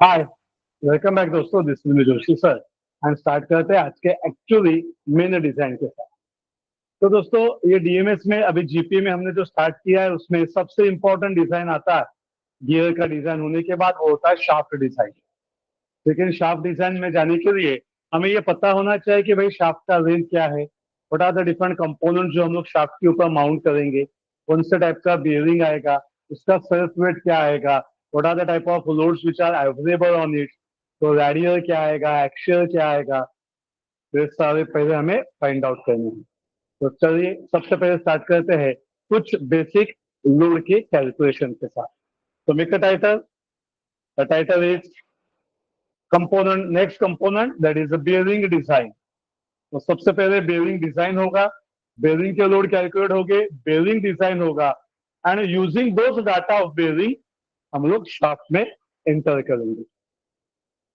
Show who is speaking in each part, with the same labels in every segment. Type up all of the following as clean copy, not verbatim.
Speaker 1: हाय, welcome back दोस्तों। This is Joshi sir and start करते हैं आज के एक्चुअली मेन डिजाइन के साथ। तो दोस्तों, ये डीएमएस में अभी जीपी में हमने जो स्टार्ट किया है उसमें सबसे इंपॉर्टेंट डिजाइन आता है गियर का डिजाइन होने के बाद, वो होता है शाफ्ट डिजाइन। लेकिन शाफ्ट डिजाइन में जाने के लिए हमें ये पता होना चाहिए कि भाई शाफ्ट का रेंज क्या है, what are the different component जो हम लोग शाफ्ट के ऊपर माउंट करेंगे, कौन से टाइप का बियरिंग आएगा, उसका सेल्फ वेट क्या आएगा, what are the type of loads which are available on it, तो रेडियल क्या आएगा, एक्शियल क्या आएगा, तो ये सारे पहले हमें फाइंड आउट करने हैं। तो चलिए सबसे पहले स्टार्ट करते हैं कुछ बेसिक लोड के कैलकुलेशन के साथ। तो make the title is component, next component that is the bearing design. तो सबसे पहले बेयरिंग डिजाइन होगा, बेयरिंग के लोड कैलकुलेट होंगे, बेयरिंग डिजाइन होगा and using those data of bearing हम लोग शाफ्ट में एंटर करेंगे।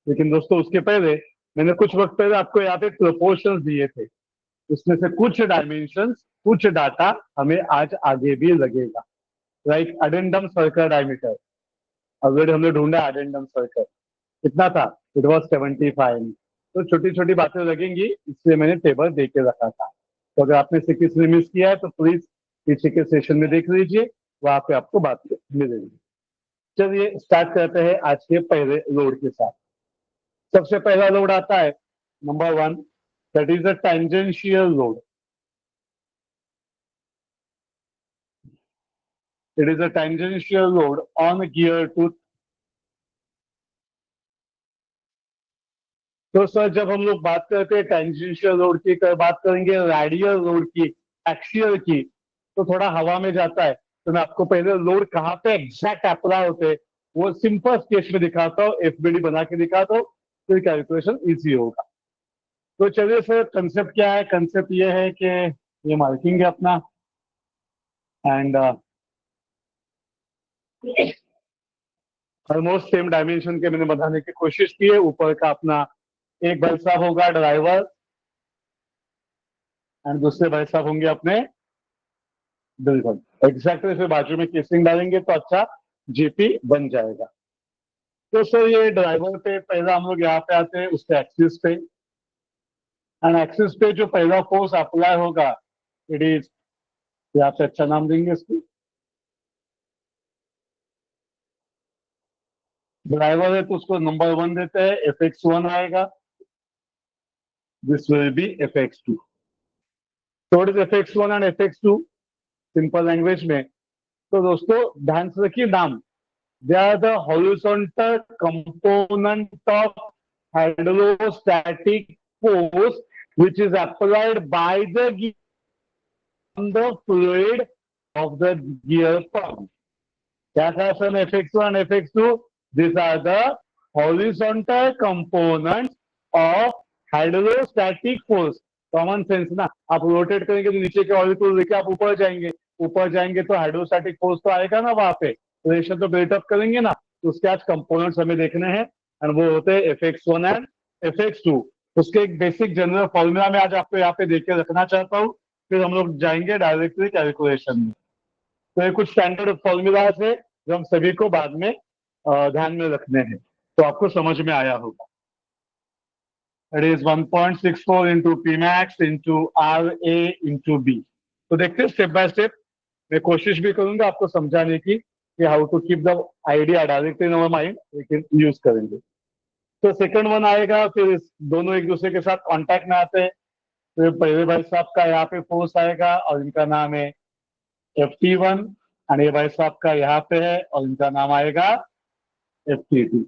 Speaker 1: लेकिन दोस्तों उसके पहले मैंने कुछ वक्त पहले आपको यहाँ पे प्रोपोर्शंस दिए थे, उसमें से कुछ डायमेंशंस, कुछ डाटा हमें आज आगे भी लगेगा। Like addendum circle diameter, already हमने ढूंढा अडेंडम सर्कल कितना था, इट वॉज 75। तो छोटी छोटी बातें लगेंगी, इसलिए मैंने टेबल दे के रखा था। तो अगर आपने से किसी ने मिस किया है तो प्लीज पीछे के सेशन में देख लीजिए, वहां पे आपको बात मिलेगी। चलिए स्टार्ट करते हैं आज के पहले लोड के साथ। सबसे पहला लोड आता है number 1, that is a tangential load. It is a tangential load on gear tooth. तो सर जब हम लोग बात करते हैं टेंजेंशियल लोड की, बात करेंगे रेडियल लोड की, एक्सियल की, तो थोड़ा हवा में जाता है। तो मैं आपको पहले लोड कहाँ पे एग्जैक्ट अप्लाई होते हैं वो सिंपल स्केच में दिखाता हूँ, एफबीडी बना के दिखाता हूँ, फिर कैलकुलेशन इजी होगा। तो चलिए सर, कंसेप्ट क्या है? कंसेप्ट ये है कि ये मार्किंग है अपना एंड ऑलमोस्ट सेम डायमेंशन के मैंने बनाने की कोशिश की है। ऊपर का अपना एक भाई साहब होगा ड्राइवर एंड दूसरे भाई साहब होंगे अपने बिल्कुल एग्जैक्टली, फिर बाजू में केसिंग डालेंगे तो अच्छा जीपी बन जाएगा। तो सर ये ड्राइवर पे पहला हम लोग यहाँ पे आते हैं उसके एक्सिस पे, एंड एक्सिस पे जो पहला फोर्स अप्लाई होगा इट इज, यहाँ पे अच्छा नाम देंगे इसको, ड्राइवर है तो उसको नंबर 1 देते हैं, Fx1 आएगा, दिस विल बी Fx2। तो it is Fx1 and Fx2 simple language में। तो दोस्तों ध्यान से रखिए नाम, they are the horizontal component of hydrostatic force which is applied by the on the fluid of the gear pump. क्या था sir? Fx1 Fx2, these are the horizontal components of hydrostatic force. Common sense ना, आप rotate करेंगे तो नीचे के ऑलिक्यूल लेके आप ऊपर जाएंगे, ऊपर जाएंगे तो हाइड्रोस्टैटिक फोर्स तो आएगा ना, वहां पे प्रेशर तो बिल्टअप करेंगे ना। तो उसके आज कंपोनेंट्स हमें देखने हैं एंड वो होते हैं Fx1 एंड Fx2। उसके एक बेसिक जनरल फॉर्मूला में आज आपको यहाँ पे देख के रखना चाहता हूँ, फिर हम लोग जाएंगे डायरेक्टली कैलकुलेशन में। तो ये कुछ स्टैंडर्ड फॉर्मूलाज है जो हम सभी को बाद में ध्यान में रखने हैं, तो आपको समझ में आया होगा। It is 1.64 into P max into R A into B. तो देखते हैं स्टेप बाय स्टेप, मैं कोशिश भी करूंगा आपको समझाने की कि how to keep the idea direct in our mind, लेकिन यूज करेंगे। तो सेकंड वन आएगा, फिर इस दोनों एक दूसरे के साथ कांटेक्ट में आते हैं। फिर पहले भाई साहब का यहाँ पे फोर्स आएगा और इनका नाम है Ft1, एंड ये भाई साहब का यहाँ पे है और इनका नाम आएगा Ft2।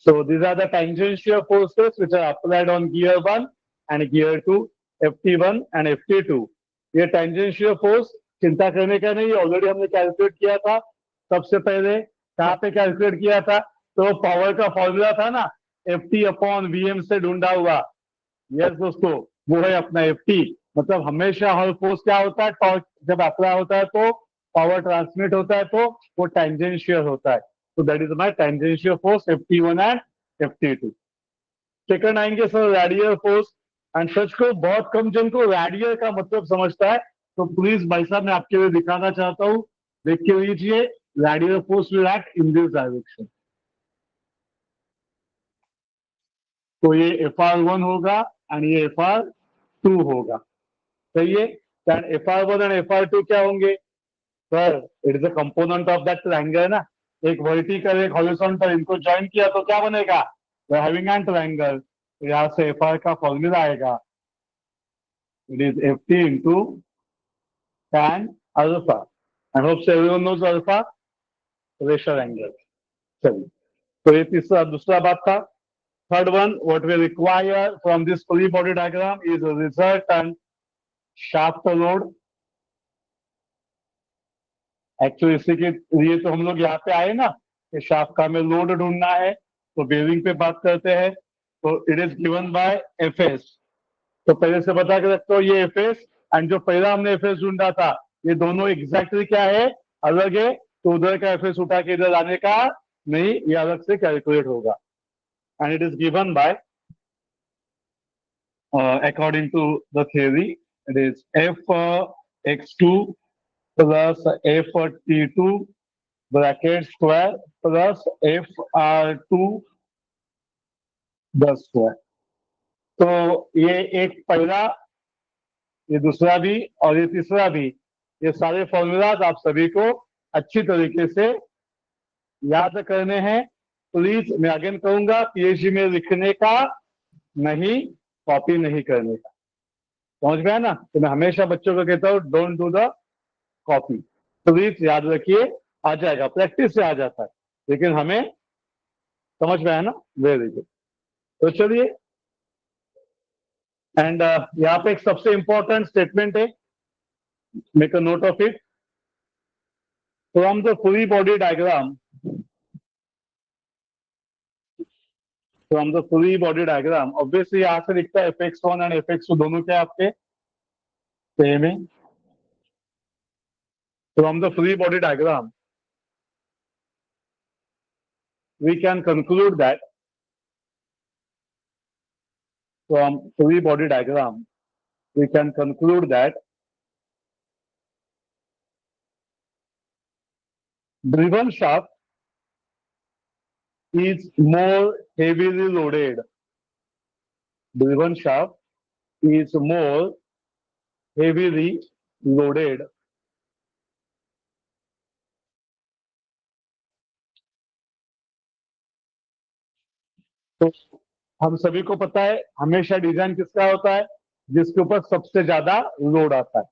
Speaker 1: So these are the tangential forces which are applied on gear 1 and gear 2, Ft1 and Ft2। ये tangential force चिंता करने का नहीं, ऑलरेडी हमने कैलकुलेट किया था। सबसे पहले कहाँ पे कैलकुलेट किया था? तो पावर का फॉर्मूला था ना, Ft अपॉन Vm से ढूंढा हुआ। यस दोस्तों, वो है अपना Ft। मतलब हमेशा हर फोर्स क्या होता है, टॉर्क जब अप्लाई होता है तो पावर ट्रांसमिट होता है तो वो टेंजेंशियल होता है। तो that is my tangential force Ft1 and Ft2। Second आएंगे sir radial force, and such को बहुत कम जन को रेडियल का मतलब समझता है, तो प्लीज भाई साहब मैं आपके लिए दिखाना चाहता हूँ देख के लीजिए, radial force will act in this direction. तो ये FR1 होगा एंड ये FR2 होगा, सही है। FR1 एंड FR2 क्या होंगे sir? It is a component of that triangle ना, एक वर्टिकल एक हॉरिजॉन्टल, इनको ज्वाइन किया तो क्या बनेगा? We are having an triangle. यहां से FR का फॉर्मूला आएगा, it is FT into tan alpha. I hope everyone knows alpha, pressure angle. चलिए, तो ये तीसरा दूसरा बात था। Third one, what we require from this free body diagram is resultant shaft load. Actually इसी के लिए तो हम लोग यहाँ पे आए ना, कि शाफ्ट का हमें लोड ढूंढना है, तो बेरिंग पे बात करते हैं। तो it is given by FS। तो पहले से बता के रखते हो ये FS, एंड जो पहला हमने FS ढूंढा था, ये दोनों एग्जैक्टली क्या है? अलग है। तो उधर का FS उठा के इधर लाने का नहीं, ये अलग से कैलकुलेट होगा। And it is given by according to the theory, it is Fx2 plus Ft2 bracket square plus FR2 the square. तो ये एक पहला, ये दूसरा भी और ये तीसरा भी, ये सारे फॉर्मूलाज आप सभी को अच्छी तरीके से याद करने हैं। प्लीज मैं अगेन कहूंगा, PhD में लिखने का नहीं, कॉपी नहीं करने का। समझ में आया ना? तो मैं हमेशा बच्चों को कहता हूँ, don't do the copy. Please याद रखिए, आ जाएगा, प्रैक्टिस से आ जाता है, लेकिन हमें समझ में आया ना? Very good. तो चलिए, एंड यहाँ पे एक सबसे इंपॉर्टेंट स्टेटमेंट है, make a note of it. From the fully body diagram, from the fully body diagram, obviously यहाँ से दिखता है FX1 एंड FX2 दोनों क्या आपके सेम है। From the fully body diagram we can conclude that, from free body diagram we can conclude that driven shaft is more heavily loaded. Driven shaft is more heavily loaded. तो हम सभी को पता है, हमेशा डिजाइन किसका होता है? जिसके ऊपर सबसे ज्यादा लोड आता है।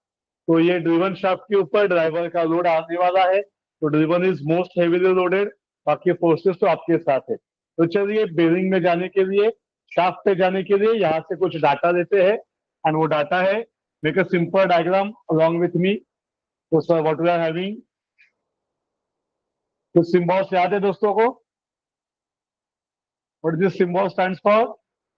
Speaker 1: तो ये ड्रिवन शाफ्ट के ऊपर ड्राइवर का लोड आने वाला है, तो driven is most heavily loaded. बाकी फोर्सेस तो आपके साथ है। तो चलिए, बेरिंग में जाने के लिए, शाफ्ट पे जाने के लिए यहाँ से कुछ डाटा देते हैं, एंड वो डाटा है, make a simple diagram along with me. तो sir, what we are having, कुछ सिंबल्स याद है दोस्तों को? What this symbol stands for?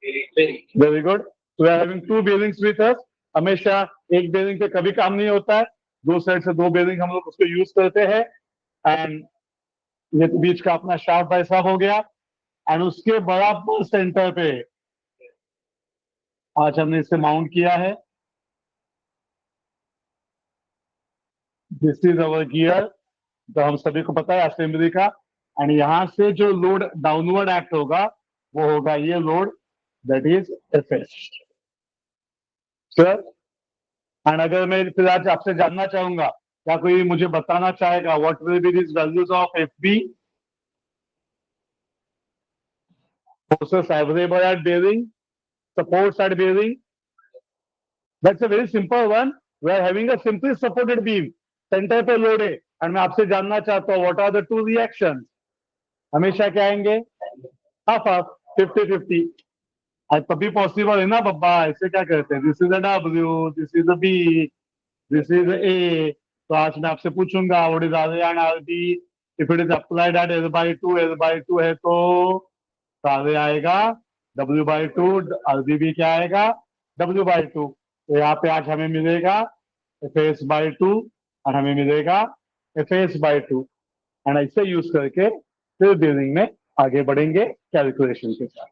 Speaker 1: Very good. तो we are having two bearings with us. हमेशा एक बेरिंग पे कभी काम नहीं होता है, दो साइड से दो बेरिंग हम लोग उसको यूज करते हैं। एंड ये बीच का अपना शाफ्ट भाई साहब हो गया, एंड उसके बराबर सेंटर पे आज हमने इसे माउंट किया है। दिस इज अवर गियर, तो हम सभी को पता है असेंबली का। एंड यहां से जो लोड डाउनवर्ड एक्ट होगा, वो होगा ये load, that is FS। Sir, and अगर मैं फिर आज आपसे जानना चाहूंगा, क्या कोई मुझे बताना चाहेगा what will be this values of FB? Forces available at bearing, supports at bearing, that's a very simple one. We are having a simply supported beam, centre पे लोड है, एंड मैं आपसे जानना चाहता हूँ what are the two reaction? हमेशा क्या आएंगे? Half half, 50-50। आज तभी पॉसिबल है ना बब्बा, ऐसे क्या करते हैं? This is a W, this is a B, this is A। तो आज मैं आपसे पूछूंगा what is RA and RB? If it is applied at L/2, L/2 है तो RA आएगा W/2, RB भी क्या आएगा? W/2। तो यहाँ पे आज हमें मिलेगा FS/2 और हमें मिलेगा FS/2, एंड ऐसे यूज करके फिर बेरिंग में आगे बढ़ेंगे कैलकुलेशन के साथ।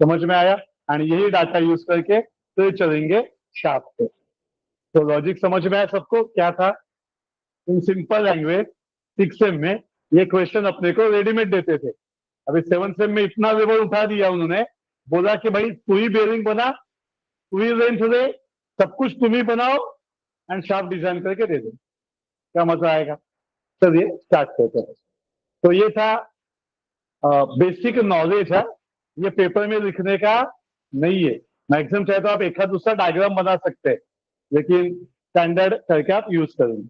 Speaker 1: समझ में आया? एंड यही डाटा यूज करके फिर चलेंगे शाफ्ट पे। तो लॉजिक समझ में आया सबको क्या था? इन सिंपल लैंग्वेज 6 सेम में ये क्वेश्चन अपने को रेडीमेड देते थे। अभी 7 सेम में इतना लेवल उठा दिया उन्होंने, बोला कि भाई तू ही बेरिंग बना, तू ही रेंज दे, सब कुछ तुम ही बनाओ एंड शाफ्ट डिजाइन करके दे दो, क्या मजा आएगा। चलिए स्टार्ट करते हैं। तो ये था बेसिक नॉलेज है, ये पेपर में लिखने का नहीं है। मैक्सिमम चाहे तो आप एक दूसरा डायग्राम बना सकते हैं, लेकिन स्टैंडर्ड करके आप यूज करेंगे।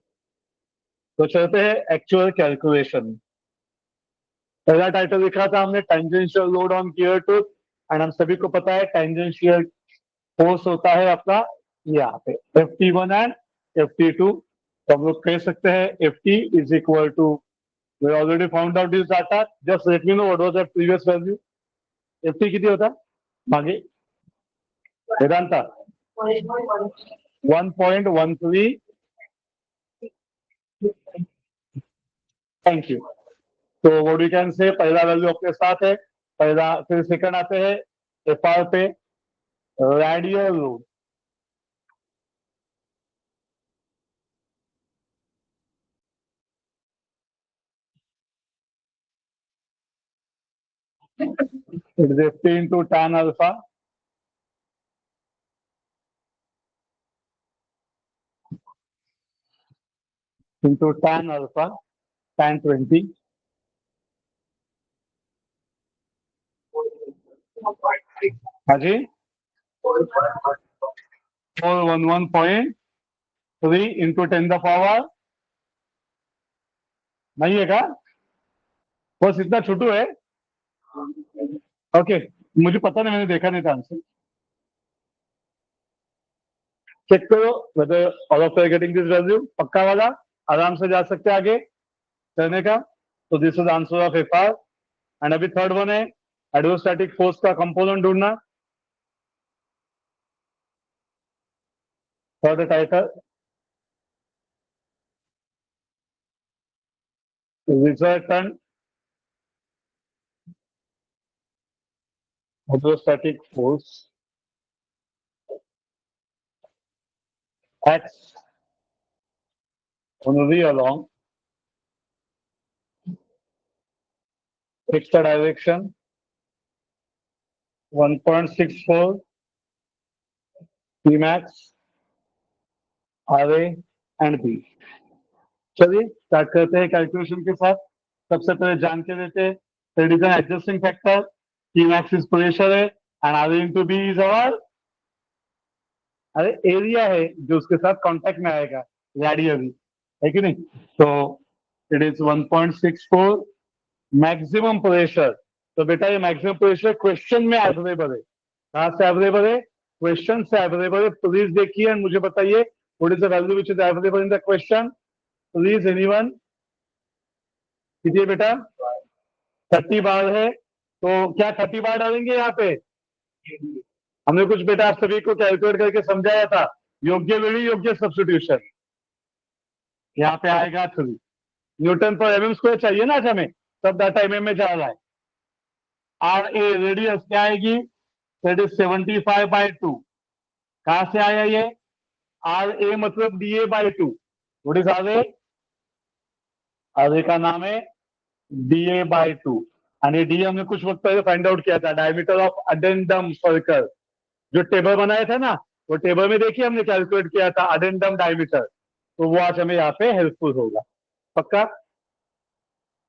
Speaker 1: तो चलते हैं एक्चुअल कैलकुलेशन। पहला टाइटल लिखा था हमने tangential load on gear tooth, and हम सभी को पता है टेंजेंशियल फोर्स होता है अपना यहाँ पे Ft1 एंड Ft2। तो हम लोग कह सकते हैं Ft is equal to, we already found out this data, just let me know what was that previous value। Ft किती होता मागे वेदांता 1.13। Thank you. तो व्हाट वी कैन से पहला वैल्यू अपने साथ है, पहला फिर सेकंड आते हैं Fr पे radial load. It is Ft into tan alpha into tan alpha tan 20 हाँ जी 411.3 into 10 द पावर नहीं है क्या, बस इतना छोटू है। ओके मुझे पता नहीं, मैंने देखा नहीं था आंसर। चेक करो whether all of you are getting this value, पक्का वाला, आराम से जा सकते हैं आगे करने का। तो this is answer of Fr। And अभी थर्ड वन है हाइड्रोस्टैटिक फोर्स का कंपोनेंट ढूंढना। Third title resultant hydrostatic force X only along fixed direction 1.64 Pmax RA and B। चलिए स्टार्ट करते हैं कैलकुलेशन के साथ। सबसे पहले जान के देते हैं that is an adjusting factor, Pmax is pressure है and RA into B is our, अरे एरिया है जो उसके साथ कांटेक्ट में आएगा, रेडियली है कि नहीं। तो इट इज 1.64 मैक्सिमम प्रेशर। तो बेटा ये मैक्सिमम प्रेशर क्वेश्चन में अवेलेबल है, कहाँ से अवेलेबल है, क्वेश्चन से अवेलेबल है। प्लीज देखिए एंड मुझे बताइए what is the value which is available in the question, please anyone. कितनी बेटा 30 बार है, तो क्या 30 बार डालेंगे यहाँ पे। हमने कुछ बेटा आप सभी को कैलकुलेट करके समझाया था, योग्य वेरी योग्य सब्स्टिट्यूशन। यहाँ पे आएगा 3 न्यूटन पर एमएम स्क्वायर चाहिए ना आज हमें, सब डाटा एमएम में जा रहा है। आर ए रेडियस क्या आएगी, दैट इज 75/2। कहां से आया ये, आर ए मतलब D A by 2। What is R A, R A का नाम है डी ए बाई 2। आणि डी हमने कुछ वक्त पहले फाइंड आउट किया था, डायमीटर ऑफ अडेंडम सर्कल। जो टेबल बनाया था ना, वो टेबल में देखिए हमने कैलकुलेट किया था अडेंडम डायमीटर, तो वो आज हमें यहाँ पे हेल्पफुल होगा पक्का।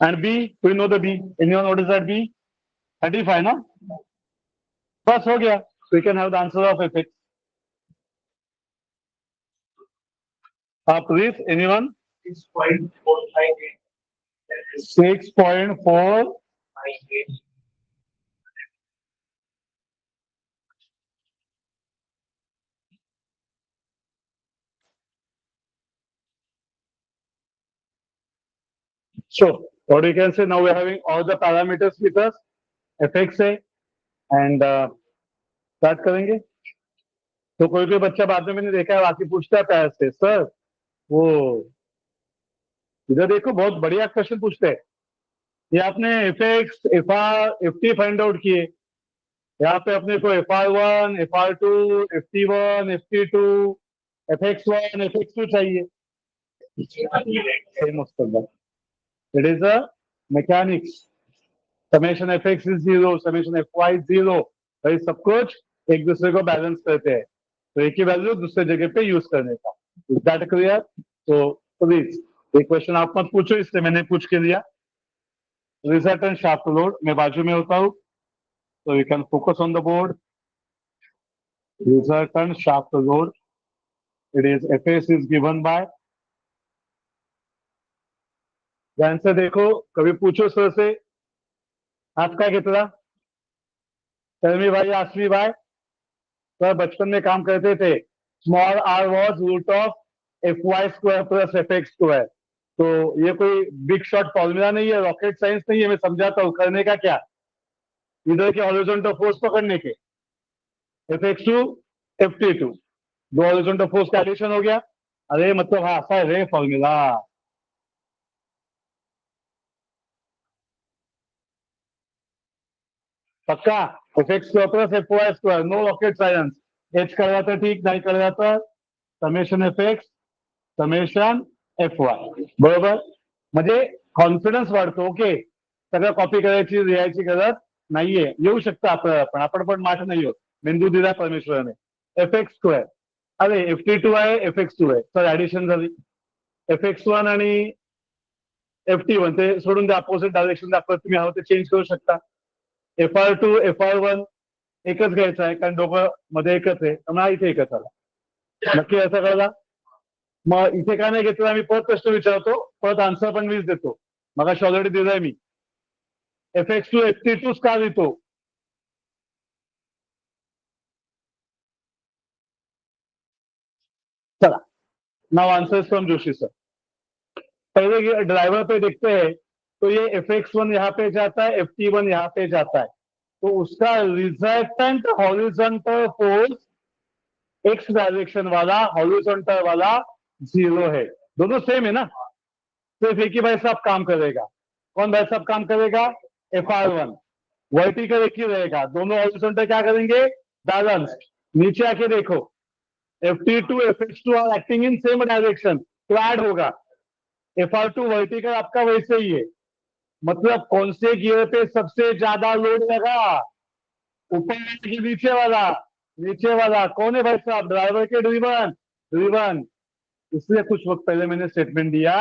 Speaker 1: And B, we know the B, anyone what is that B, 35 ना, बस हो गया। We can have the answer of F. Please anyone 6.4 So what we can say, now we're having all the parameters with us, fx है and start करेंगे। तो कोई कोई बच्चा बाद में मैंने देखा है बाकी पूछता है प्यार से, सर वो इधर देखो बहुत बढ़िया क्वेश्चन पूछते हैं, ये आपने F x F R F T find out किए, यहाँ पे अपने को FR1 FR2 FT1 FT2 FX1 FX2 चाहिए। Same mustard. It is a mechanics. Summation F X is zero, summation F Y zero, भाई सब कुछ एक दूसरे को बैलेंस करते हैं, तो एक ही वैल्यू दूसरे जगह पे यूज करने का। Is that clear? तो प्लीज एक क्वेश्चन आप मत पूछो, इसलिए मैंने पूछ के दिया। रिजल्ट एंड शाफ्ट लोड, मैं बाजू में होता हूँ, तो you can focus on the board. Result and shaft load, it is F S is given by, ध्यान से देखो, कभी पूछो सर से हाथ का कितना, तलमी भाई आसवी भाई, सर बचपन में काम करते थे, small R was root of F Y square plus F X square. तो ये कोई बिग शॉट फॉर्मूला नहीं है, रॉकेट साइंस नहीं है, मैं समझाता हूँ। करने का क्या, इधर के हॉरिजॉन्टल फोर्स पकड़ने के, F X two F T two, दो हॉरिजॉन्टल फोर्स का एडिशन हो गया। अरे मतलब हाँ ऐसा है रे फॉर्मूला, पक्का। F X square plus F Y square, no rocket science. एच कर रहा था ठीक, नाही कर रहा था summation F X summation F Y, बरोबर। म्हणजे कॉन्फिडन्स वाढतो, ओके, सगळं कॉपी करायची लिहायची गरज नाहीये, येऊ शकतं आपल्याला, पण आपण पण माठ नाही होत, मेंदू दिला परमेश्वराने। एफ एक्स स्क्वेअर, अरे एफ टी टू आहे एफ एक्स टू आहे, तर ऍडिशन झाली, एफ एक्स वन आणि एफ टी वन ते सोडून द्या, अपोजिट डायरेक्शन दाखवत, तुम्ही हवं ते चेंज करू शकता। F R two F R one एकच घ्यायचं आहे, कारण दोघं मध्ये एकच आहे, त्यामुळे इथे एकच आला। नक्की असं कळला? मग इथे काय नाही घेतलं, आम्ही परत प्रश्न विचारतो, परत आन्सर पण मीच देतो, मगाशी ऑलरेडी दिलाय मी। F X two F T two का लिहितो? चला, now answer from Joshi sir. पहले ड्राइवर पे देखते हैं, तो ये एफ एक्स वन यहाँ पे जाता है, एफ टी वन यहाँ पे जाता है, तो उसका resultant horizontal force x direction वाला, हॉरिजॉन्टल वाला जीरो है, दोनों सेम है ना, सिर्फ एक ही भाई साहब काम करेगा। कौन भाई साहब काम करेगा? F R one. वर्टिकल एक ही रहेगा, दोनों हॉरिजॉन्टल क्या करेंगे? बैलेंस। नीचे आके देखो, F T two F X two are acting in same direction, तो ऐड होगा। एफ आर टू वर्टिकल आपका वैसे ही है, मतलब कौन से गियर पे सबसे ज्यादा लोड लगा? ऊपर की नीचे वाला? नीचे वाला। कौन है भाई साहब? ड्राइवर के ड्रिवन, ड्रिवन। इसलिए कुछ वक्त पहले मैंने स्टेटमेंट दिया,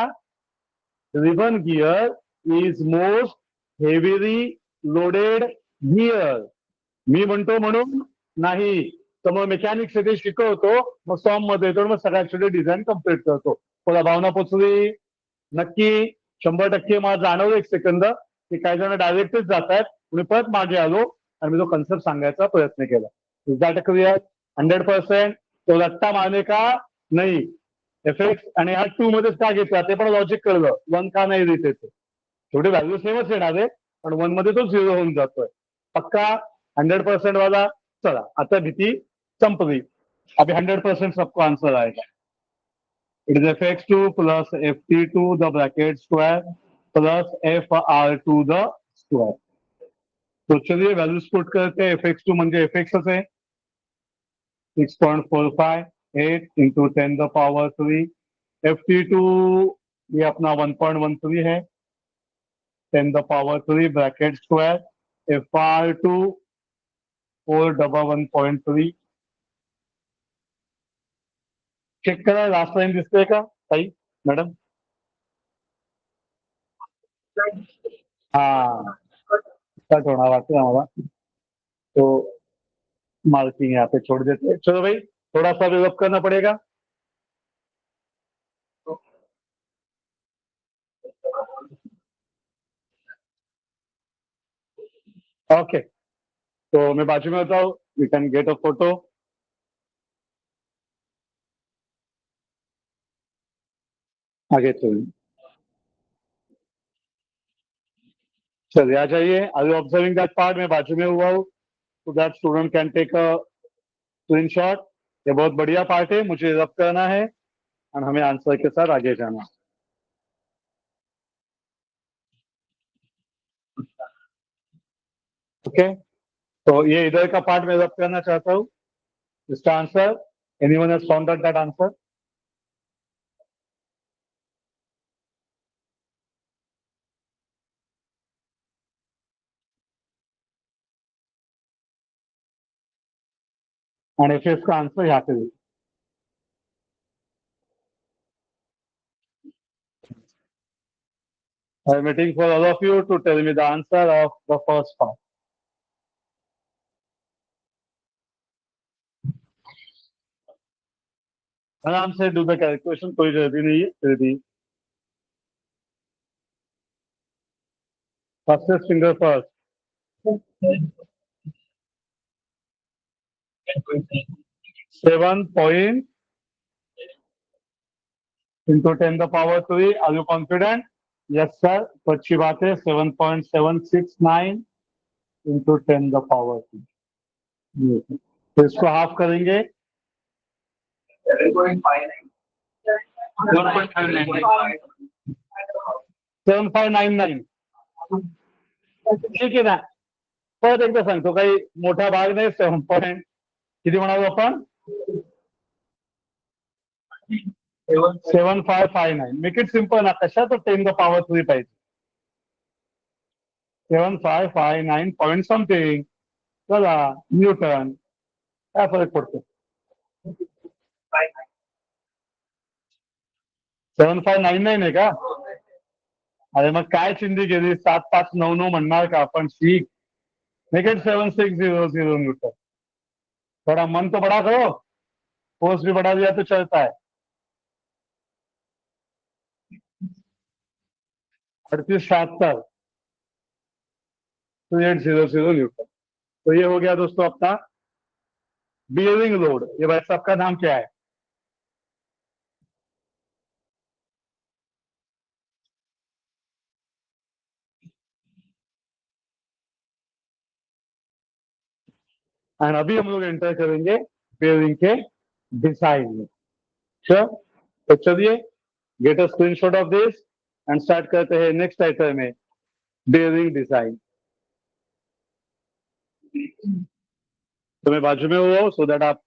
Speaker 1: driven gear is most heavily loaded gear. मी म्हणतो म्हणून नाही, तर मग मेकॅनिक्स ते शिकवतो, मग फॉर्म मध्ये येतो, मग सगळ्यांचे डिझाईन कम्प्लीट करतो। तुला भावना पोचली? नक्की 100% मला जाणवलं एक सेकंद की काही जण डायरेक्टच जात आहेत, मी परत मागे आलो आणि मी तो कन्सेप्ट सांगायचा प्रयत्न केला। Is that clear? 100%? तो रट्टा मारने का नाही। एफ एक्स आणि हा टू मध्येच का घेतला ते पण लॉजिक कळलं, वन का नाही देते ते, थोडे व्हॅल्यू सेमच येणार आहे, पण वन मध्ये तो झिरो होऊन जातोय। पक्का 100% वाला? चला आता भीती संपली, अभी 100% सबको आंसर आएगा। It is F X two plus F T two the bracket square plus F R two the square. तो चलिए वैल्यूज पुट करते हैं। एफ एक्स टू म्हणजे एफ एक्सच आहे, 6.458 into 10 the power 3। F T two ये अपना 1.13 है, 10 the power 3 bracket square. F R two 411.3। Check करा, लास्ट लाइन दिसते का ताई मॅडम? हाँ कट होना बाकी हमारा, तो मार्किंग यहाँ पे छोड़ देते हैं। चलो भाई थोड़ा सा डेवलप करना पड़ेगा। ओके, तो मैं बाजू में होता हूँ, you can get a photo. आगे चलिए, चलिए आ जाइए। I you observing that part? मैं बाजू में हुआ हूँ, तो that student can take a screenshot. ये बहुत बढ़िया पार्ट है, मुझे रब करना है और हमें आंसर के साथ आगे जाना। ओके, तो ये इधर का पार्ट मैं रब करना चाहता हूँ। इसका answer, anyone has found out that answer? And F का आंसर यहाँ पे देखिए। I am waiting for all of you to tell me the answer of the first part. आराम से do the calculation, कोई जल्दी नहीं है, जल्दी। Fastest finger first. 7 point into 10 the power 3. Are you confident? Yes, sir. तो अच्छी बात है। 7.769 into 10 the power 3. तो इसको हाफ करेंगे 7599. ठीक आहे ना. परत एकदा सांगतो, काही मोठा भाग नाही. 7 पॉइंट किती म्हणालो आपण? 7559. मेक इट सिंपल ना. कशा तर 10 द पॉवर 3 पाहिजे. 7559 पॉइंट समथिंग. चला न्यूटन. काय फरक पडतो? 7599 आहे का? अरे मग काय चिंधी केली? 7599 म्हणणार का आपण? ठीक. Make it 7600 Newton. थोड़ा मन तो बड़ा करो. फोर्स भी बढ़ा दिया तो चलता है. 3870 2800 न्यूटन. तो ये हो गया दोस्तों अपना बियरिंग लोड. ये भाई सबका नाम क्या है? एंड अभी हम लोग एंटर करेंगे बियरिंग के डिजाइन में. श्योर. तो चलिए get a screenshot of this and start करते हैं नेक्स्ट आइटम में बियरिंग डिजाइन. तो मैं बाजू में हुआ सो दैट आप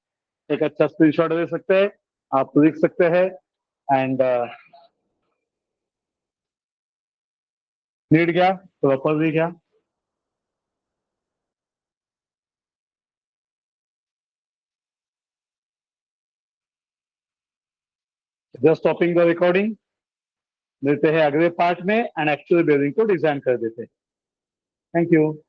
Speaker 1: एक अच्छा स्क्रीनशॉट ले सकते हैं. आप लिख सकते हैं एंड नीड क्या प्रॉपरली क्या. Just stopping the recording. मिलते हैं अगले पार्ट में एंड एक्चुअल बियरिंग को डिजाइन कर देते हैं. Thank you.